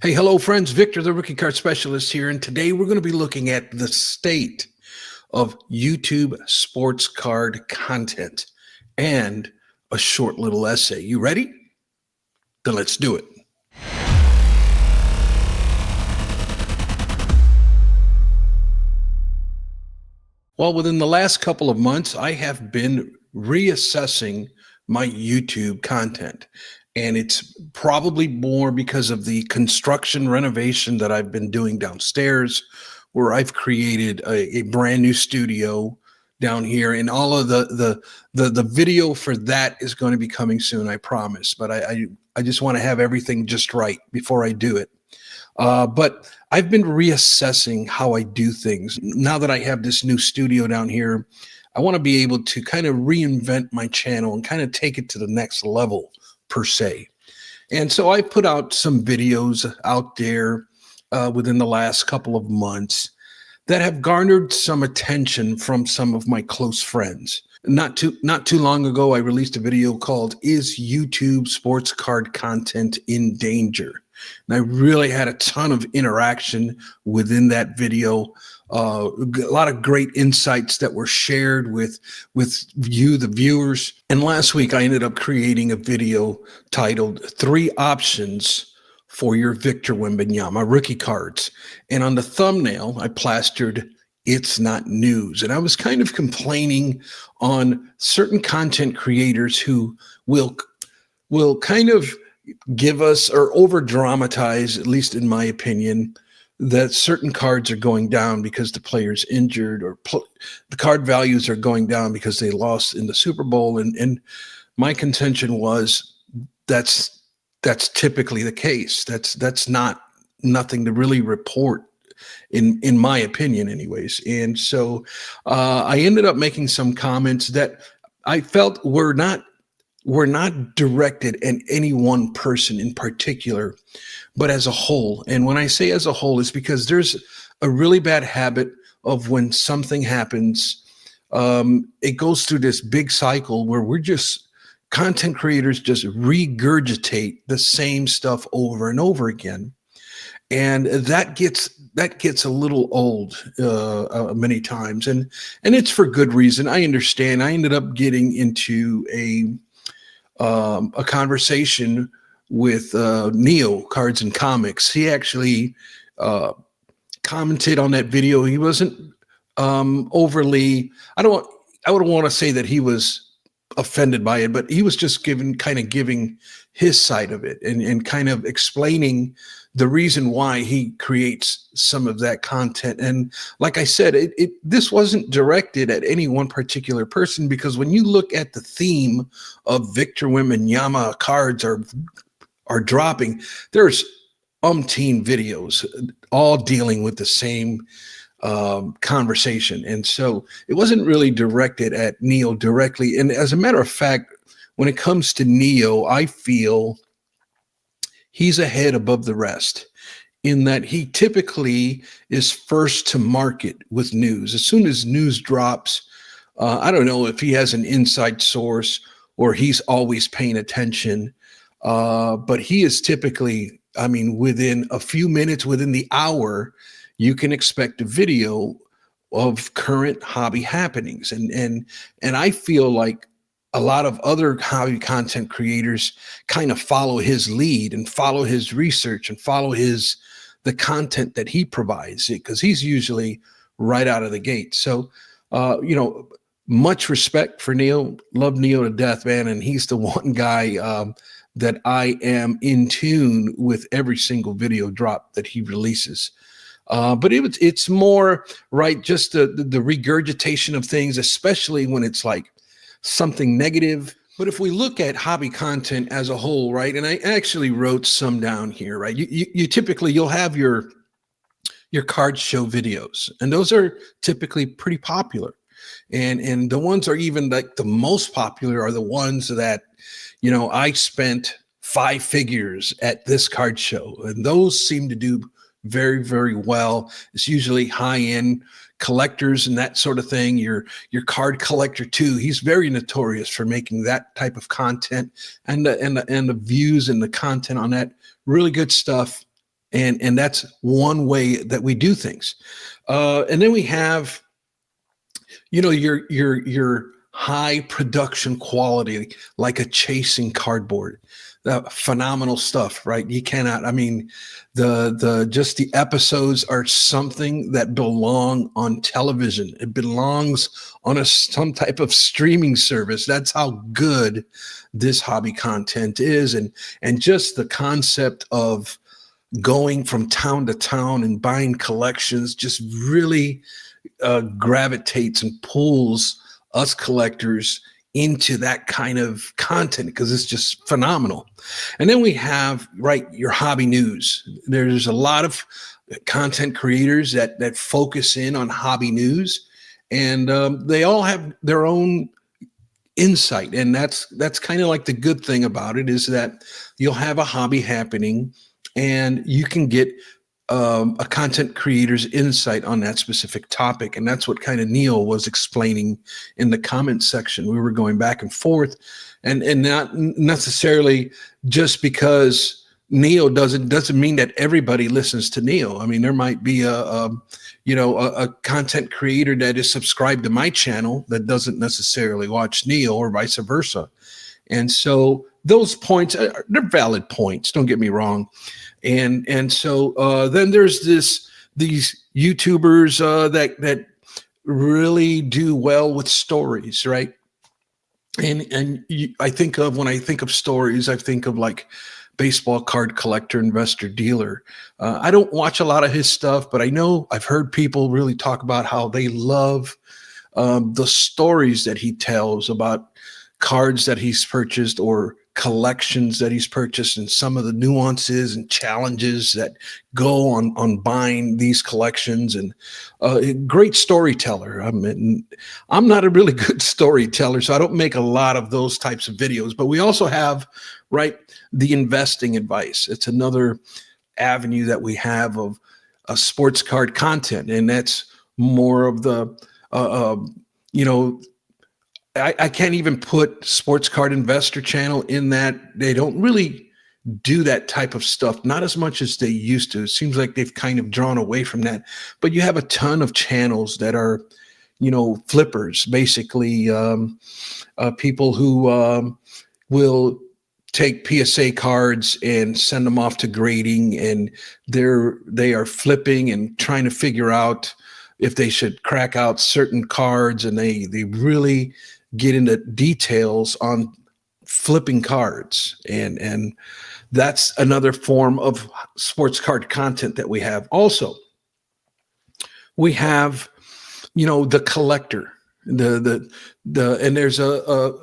Hey, hello, friends. Victor, the rookie card specialist here. And today we're going to be looking at the state of YouTube sports card content and a short little essay. You ready? Then let's do it. Well, within the last couple of months, I have been reassessing my YouTube content. And it's probably more because of the construction renovation that I've been doing downstairs, where I've created a brand new studio down here, and all of the video for that is going to be coming soon, I promise. But I just want to have everything just right before I do it. But I've been reassessing how I do things. Now that I have this new studio down here, I want to be able to kind of reinvent my channel and kind of take it to the next level, per se. And so I put out some videos out there within the last couple of months that have garnered some attention from some of my close friends. Not too long ago, I released a video called "Is YouTube Sports Card Content in Danger?" And I really had a ton of interaction within that video. A lot of great insights that were shared with you, the viewers. And last week, I ended up creating a video titled 3 Options for Your Victor Wembanyama Rookie Cards. And on the thumbnail, I plastered, "It's not news." And I was kind of complaining on certain content creators who will kind of give us or over dramatize, at least in my opinion, that certain cards are going down because the player's injured, or the card values are going down because they lost in the Super Bowl. And my contention was that's typically the case. That's nothing to really report in my opinion anyways. And so I ended up making some comments that I felt were not directed at any one person in particular, but as a whole. And when I say as a whole, it's because there's a really bad habit of when something happens, it goes through this big cycle where content creators just regurgitate the same stuff over and over again. And that gets a little old many times. And it's for good reason. I understand. I ended up getting into a conversation with Neo Cards and Comics. He actually commented on that video. He wasn't overly, I wouldn't want to say that he was offended by it, but he was just giving his side of it and kind of explaining the reason why he creates some of that content. And like I said, this wasn't directed at any one particular person, because when you look at the theme of Victor Wembanyama cards are dropping, there's umpteen videos all dealing with the same conversation. And so it wasn't really directed at Neo directly. And as a matter of fact, when it comes to Neo, I feel he's a head above the rest, in that he typically is first to market with news. As soon as news drops, I don't know if he has an inside source or he's always paying attention, but he is typically, I mean, within a few minutes, within the hour, you can expect a video of current hobby happenings. And I feel like a lot of other hobby content creators kind of follow his lead and follow his research and follow the content that he provides, because he's usually right out of the gate. So, much respect for Neo. Love Neo to death, man. And he's the one guy that I am in tune with every single video drop that he releases. But it's more, right, just the regurgitation of things, especially when it's like something negative. But if we look at hobby content as a whole, right, and I actually wrote some down here, right, you typically, you'll have your card show videos, and those are typically pretty popular. And the ones are even like the most popular are the ones that, I spent 5 figures at this card show, and those seem to do very, very well. It's usually high-end collectors and that sort of thing. Your card collector too, he's very notorious for making that type of content, and the views and the content on that, really good stuff. And that's one way that we do things. And then we have, your high production quality, like a chasing cardboard. Phenomenal stuff, right? You cannot, I mean, the just the episodes are something that belong on television. It belongs on some type of streaming service. That's how good this hobby content is. And just the concept of going from town to town and buying collections just really gravitates and pulls us collectors into that kind of content because it's just phenomenal. And then we have, right, your hobby news. There's a lot of content creators that focus in on hobby news, and they all have their own insight. And that's kind of like the good thing about it, is that you'll have a hobby happening and you can get a content creator's insight on that specific topic. And that's what kind of Neil was explaining in the comment section. We were going back and forth, and not necessarily just because Neil doesn't mean that everybody listens to Neil. I mean, there might be a content creator that is subscribed to my channel that doesn't necessarily watch Neil, or vice versa. And so those points, they're valid points, don't get me wrong. And so then there's these YouTubers that really do well with stories, right? And I think of, when I think of stories, I think of like baseball card collector, investor, dealer. I don't watch a lot of his stuff, but I know I've heard people really talk about how they love the stories that he tells about cards that he's purchased or collections that he's purchased, and some of the nuances and challenges that go on buying these collections. And great storyteller. I'm not a really good storyteller, so I don't make a lot of those types of videos. But we also have, right, the investing advice. It's another avenue that we have of sports card content, and that's more of the I can't even put Sports Card Investor channel in that. They don't really do that type of stuff, not as much as they used to. It seems like they've kind of drawn away from that. But you have a ton of channels that are, flippers, basically, people who will take PSA cards and send them off to grading, and they are flipping and trying to figure out if they should crack out certain cards, and they really get into details on flipping cards. And that's another form of sports card content that we have. Also, we have, the collector, and there's a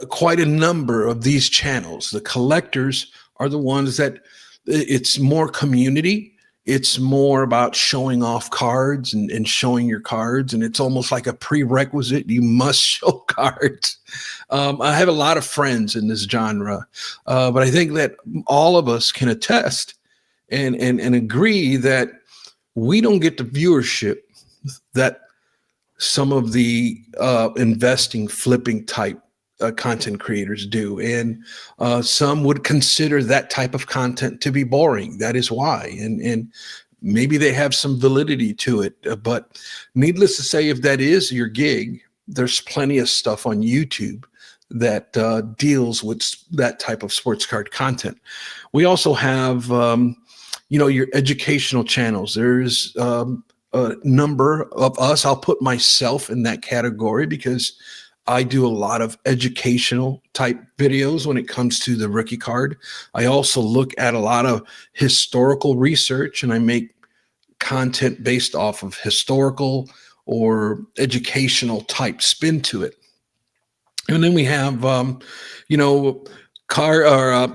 quite a number of these channels. The collectors are the ones that it's more community. It's more about showing off cards and showing your cards. And it's almost like a prerequisite. You must show cards. I have a lot of friends in this genre, but I think that all of us can attest and agree that we don't get the viewership that some of the investing, flipping type content creators do. And some would consider that type of content to be boring. That is why. And maybe they have some validity to it. But needless to say, if that is your gig, there's plenty of stuff on YouTube that deals with that type of sports card content. We also have, your educational channels. There's a number of us. I'll put myself in that category because I do a lot of educational type videos when it comes to the rookie card. I also look at a lot of historical research, and I make content based off of historical or educational type spin to it. And then we have,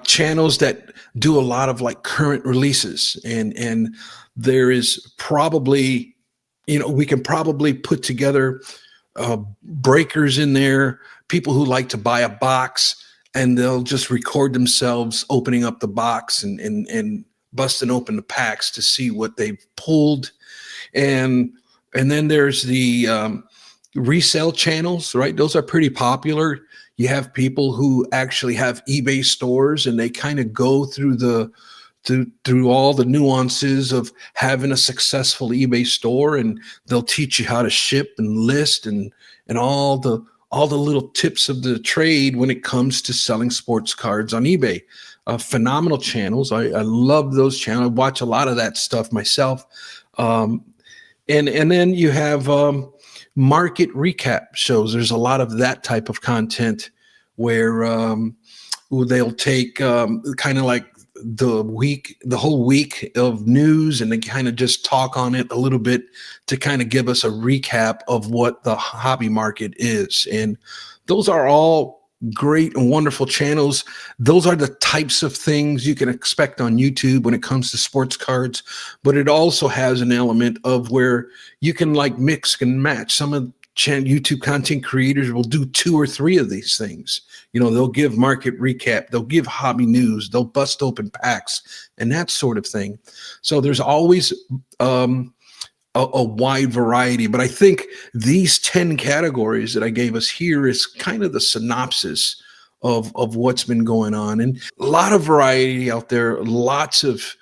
channels that do a lot of like current releases, and there is probably, we can probably put together breakers in there, people who like to buy a box, and they'll just record themselves opening up the box and busting open the packs to see what they've pulled. And then there's the resale channels, right? Those are pretty popular. You have people who actually have eBay stores, and they kind of go through the through all the nuances of having a successful eBay store, and they'll teach you how to ship and list and all the little tips of the trade when it comes to selling sports cards on eBay. Phenomenal channels. I love those channels. I watch a lot of that stuff myself. Um, and then you have market recap shows. There's a lot of that type of content where they'll take kind of like the whole week of news, and they kind of just talk on it a little bit to kind of give us a recap of what the hobby market is. And those are all great and wonderful channels. Those are the types of things you can expect on YouTube when it comes to sports cards, but it also has an element of where you can like mix and match. Some of YouTube content creators will do 2 or 3 of these things. You know, they'll give market recap, they'll give hobby news, they'll bust open packs and that sort of thing. So there's always a wide variety, but I think these 10 categories that I gave us here is kind of the synopsis of what's been going on, and a lot of variety out there, lots of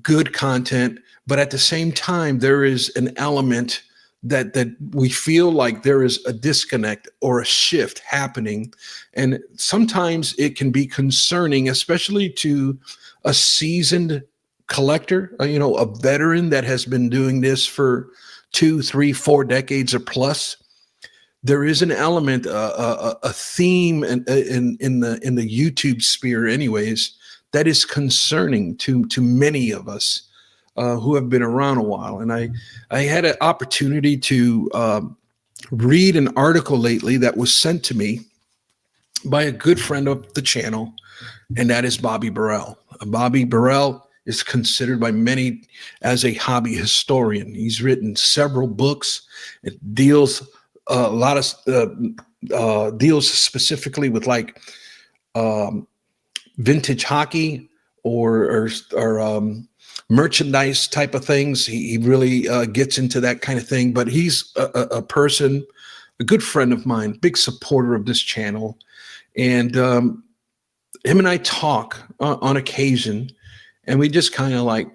good content, but at the same time, there is an element that we feel like there is a disconnect or a shift happening. And sometimes it can be concerning, especially to a seasoned collector, a veteran that has been doing this for 2, 3, 4 decades or plus. There is an element, a theme in the YouTube sphere anyways, that is concerning to many of us who have been around a while. And I had an opportunity to read an article lately that was sent to me by a good friend of the channel, and that is Bobby Burrell. Bobby Burrell is considered by many as a hobby historian. He's written several books. It deals a lot of deals specifically with like vintage hockey or merchandise type of things. He really gets into that kind of thing. But he's a person, a good friend of mine, big supporter of this channel, and him and I talk on occasion. And we just kind of like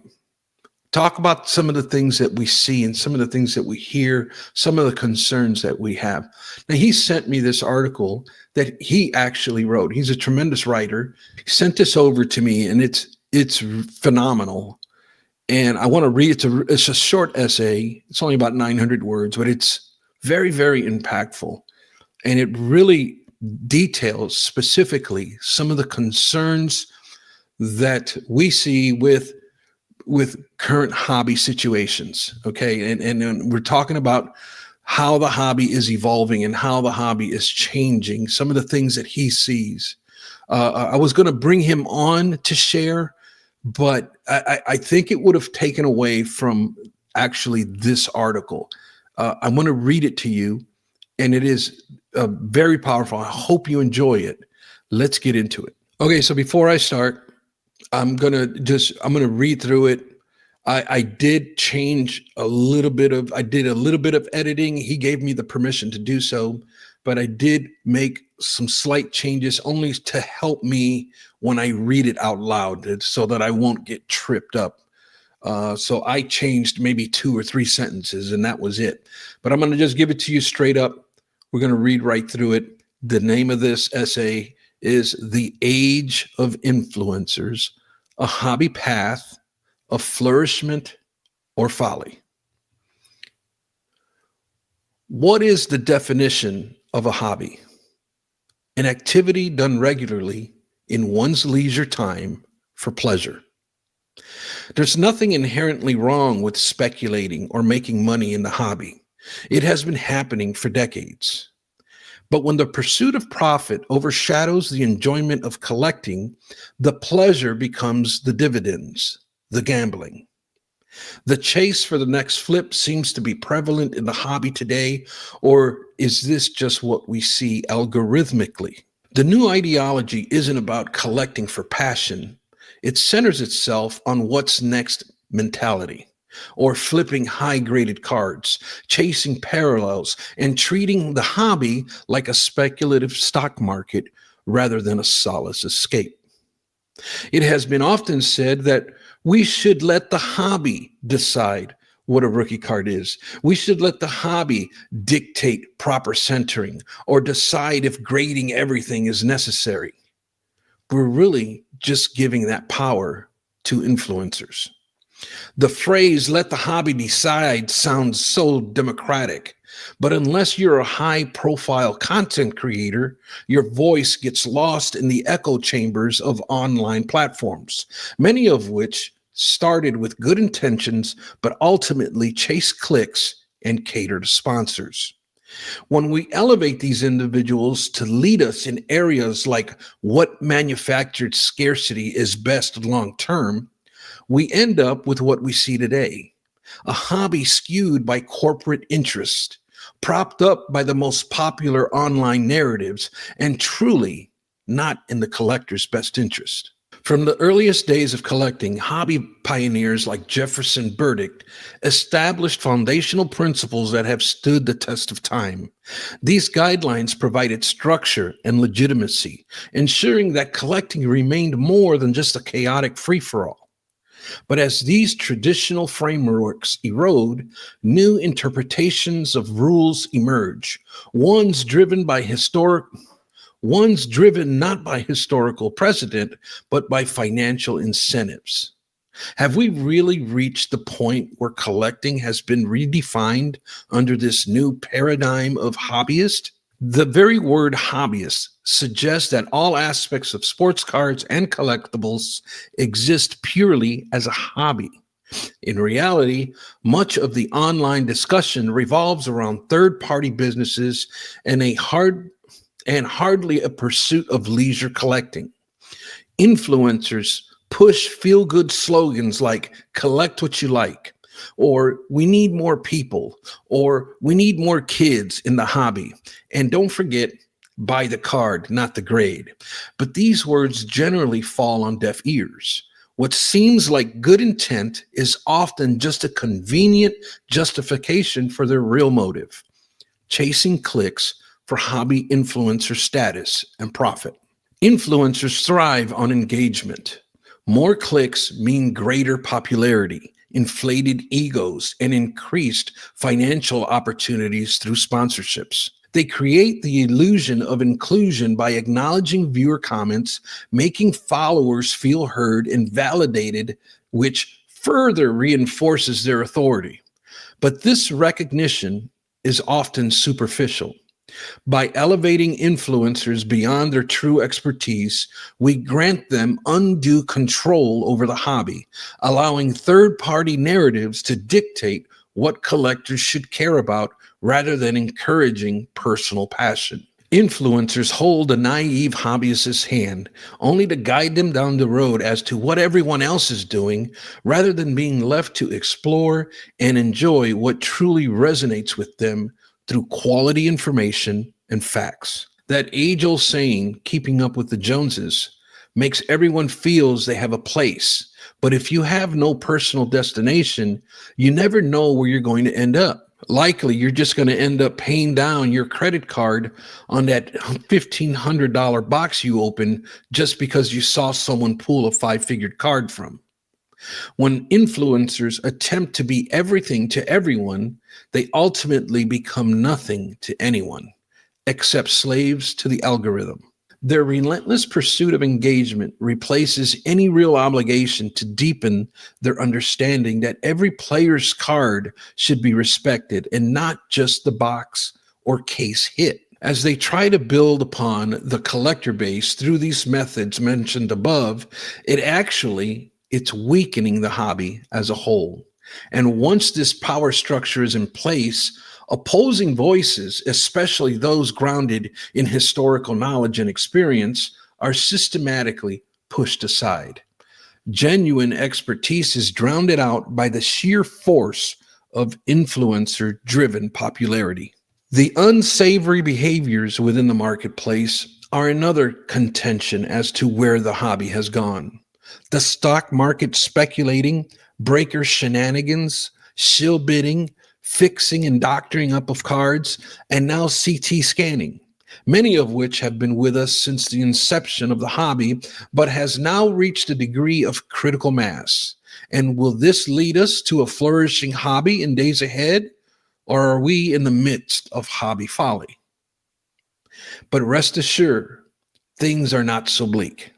talk about some of the things that we see and some of the things that we hear, some of the concerns that we have. Now, he sent me this article that he actually wrote. He's a tremendous writer. He sent this over to me, and it's phenomenal. And I want to read it. It's a short essay. It's only about 900 words, but it's very, very impactful. And it really details specifically some of the concerns that we see with current hobby situations. Okay. And we're talking about how the hobby is evolving and how the hobby is changing, some of the things that he sees. I was going to bring him on to share, but I think it would have taken away from actually this article. I'm going to read it to you, and it is very powerful. I hope you enjoy it. Let's get into it. Okay. So before I start, I'm gonna read through it. I did change a little bit of, I did a little bit of editing. He gave me the permission to do so, but I did make some slight changes only to help me when I read it out loud so that I won't get tripped up. So I changed maybe 2 or 3 sentences, and that was it. But I'm going to just give it to you straight up. We're going to read right through it. The name of this essay is The Age of Influencers, a Hobby Path of Flourishment or Folly. What is the definition of a hobby? An activity done regularly in one's leisure time for pleasure. There's nothing inherently wrong with speculating or making money in the hobby. It has been happening for decades. But when the pursuit of profit overshadows the enjoyment of collecting, the pleasure becomes the dividends, the gambling. The chase for the next flip seems to be prevalent in the hobby today, or is this just what we see algorithmically? The new ideology isn't about collecting for passion. It centers itself on what's next mentality, or flipping high-graded cards, chasing parallels, and treating the hobby like a speculative stock market rather than a solace escape. It has been often said that we should let the hobby decide what a rookie card is. We should let the hobby dictate proper centering or decide if grading everything is necessary. We're really just giving that power to influencers. The phrase "let the hobby decide" sounds so democratic, but unless you're a high profile content creator, your voice gets lost in the echo chambers of online platforms, many of which started with good intentions but ultimately chase clicks and cater to sponsors. When we elevate these individuals to lead us in areas like what manufactured scarcity is best long term, we end up with what we see today: a hobby skewed by corporate interest, propped up by the most popular online narratives, and truly not in the collector's best interest. From the earliest days of collecting, hobby pioneers like Jefferson Burdick established foundational principles that have stood the test of time. These guidelines provided structure and legitimacy, ensuring that collecting remained more than just a chaotic free for all. But as these traditional frameworks erode, new interpretations of rules emerge, ones driven by historic ones driven not by historical precedent, but by financial incentives. Have we really reached the point where collecting has been redefined under this new paradigm of hobbyist? The very word hobbyist suggests that all aspects of sports cards and collectibles exist purely as a hobby. In reality, much of the online discussion revolves around third-party businesses and hardly a pursuit of leisure collecting. Influencers push feel-good slogans like "collect what you like," or "we need more people," or "we need more kids in the hobby." And don't forget, "buy the card, not the grade." But these words generally fall on deaf ears. What seems like good intent is often just a convenient justification for their real motive: chasing clicks for hobby influencer status and profit. Influencers thrive on engagement. More clicks mean greater popularity, inflated egos, and increased financial opportunities through sponsorships. They create the illusion of inclusion by acknowledging viewer comments, making followers feel heard and validated, which further reinforces their authority. But this recognition is often superficial. By elevating influencers beyond their true expertise, we grant them undue control over the hobby, allowing third-party narratives to dictate what collectors should care about rather than encouraging personal passion. Influencers hold a naive hobbyist's hand only to guide them down the road as to what everyone else is doing, rather than being left to explore and enjoy what truly resonates with them through quality information and facts. That age-old saying, "keeping up with the Joneses," makes everyone feels they have a place. But if you have no personal destination, you never know where you're going to end up. Likely, you're just going to end up paying down your credit card on that $1,500 box you open just because you saw someone pull a five-figured card from. When influencers attempt to be everything to everyone, they ultimately become nothing to anyone, except slaves to the algorithm. Their relentless pursuit of engagement replaces any real obligation to deepen their understanding that every player's card should be respected and not just the box or case hit. As they try to build upon the collector base through these methods mentioned above, it's weakening the hobby as a whole. And once this power structure is in place, opposing voices, especially those grounded in historical knowledge and experience, are systematically pushed aside. Genuine expertise is drowned out by the sheer force of influencer-driven popularity. The unsavory behaviors within the marketplace are another contention as to where the hobby has gone. The stock market speculating, breaker shenanigans, shill bidding, fixing and doctoring up of cards, and now CT scanning. many of which have been with us since the inception of the hobby, but has now reached a degree of critical mass. And will this lead us to a flourishing hobby in days ahead, or are we in the midst of hobby folly? But rest assured, things are not so bleak.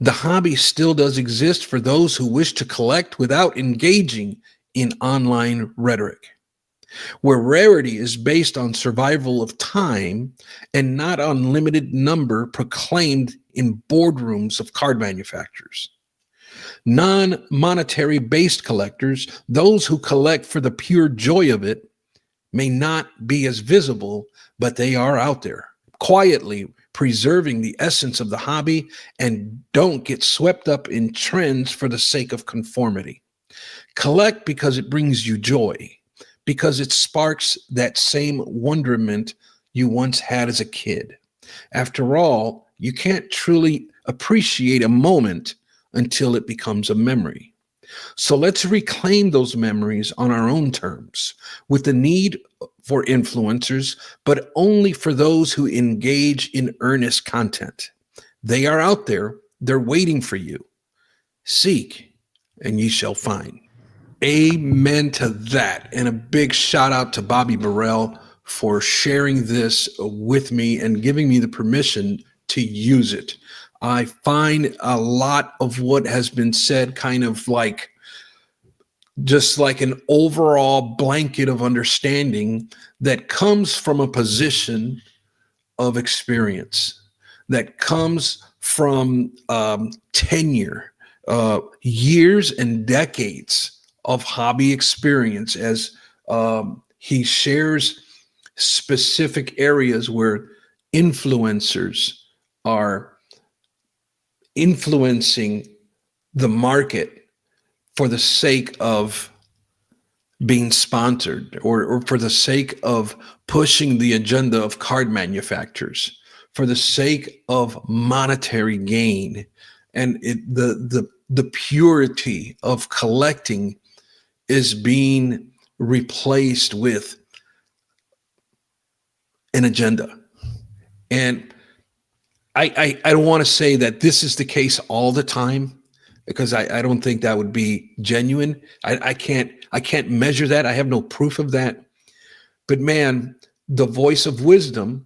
The hobby still does exist for those who wish to collect without engaging in online rhetoric, where rarity is based on survival of time and not on limited number proclaimed in boardrooms of card manufacturers. Non-monetary based collectors, those who collect for the pure joy of it, may not be as visible, but they are out there, quietly preserving the essence of the hobby, and don't get swept up in trends for the sake of conformity. Collect because it brings you joy, because it sparks that same wonderment you once had as a kid. After all, you can't truly appreciate a moment until it becomes a memory. So let's reclaim those memories on our own terms, with the need for influencers, but only for those who engage in earnest content. They are out there, they're waiting for you. Seek, and ye shall find. Amen to that. And a big shout out to Bobby Burrell for sharing this with me and giving me the permission to use it. I find a lot of what has been said kind of like just like an overall blanket of understanding that comes from a position of experience, that comes from tenure, years and decades of hobby experience, as he shares specific areas where influencers are influencing the market for the sake of being sponsored, or for the sake of pushing the agenda of card manufacturers, for the sake of monetary gain. And the purity of collecting is being replaced with an agenda. And I don't want to say that this is the case all the time, because I don't think that would be genuine. I can't measure that. I have no proof of that. But man, the voice of wisdom,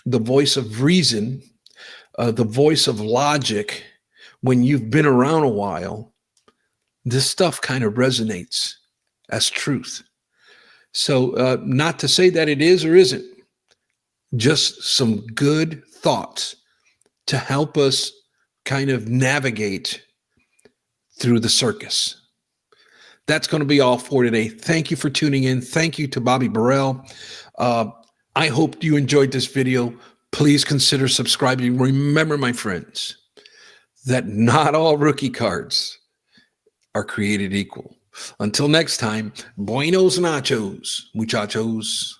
the voice of reason, the voice of logic, when you've been around a while, this stuff kind of resonates as truth. So not to say that it is or isn't, just some good thoughts to help us kind of navigate through the circus. That's going to be all for today. Thank you for tuning in. Thank you to Bobby Burrell. I hope you enjoyed this video. Please consider subscribing. Remember, my friends, that not all rookie cards are created equal. Until next time, buenos nachos, muchachos.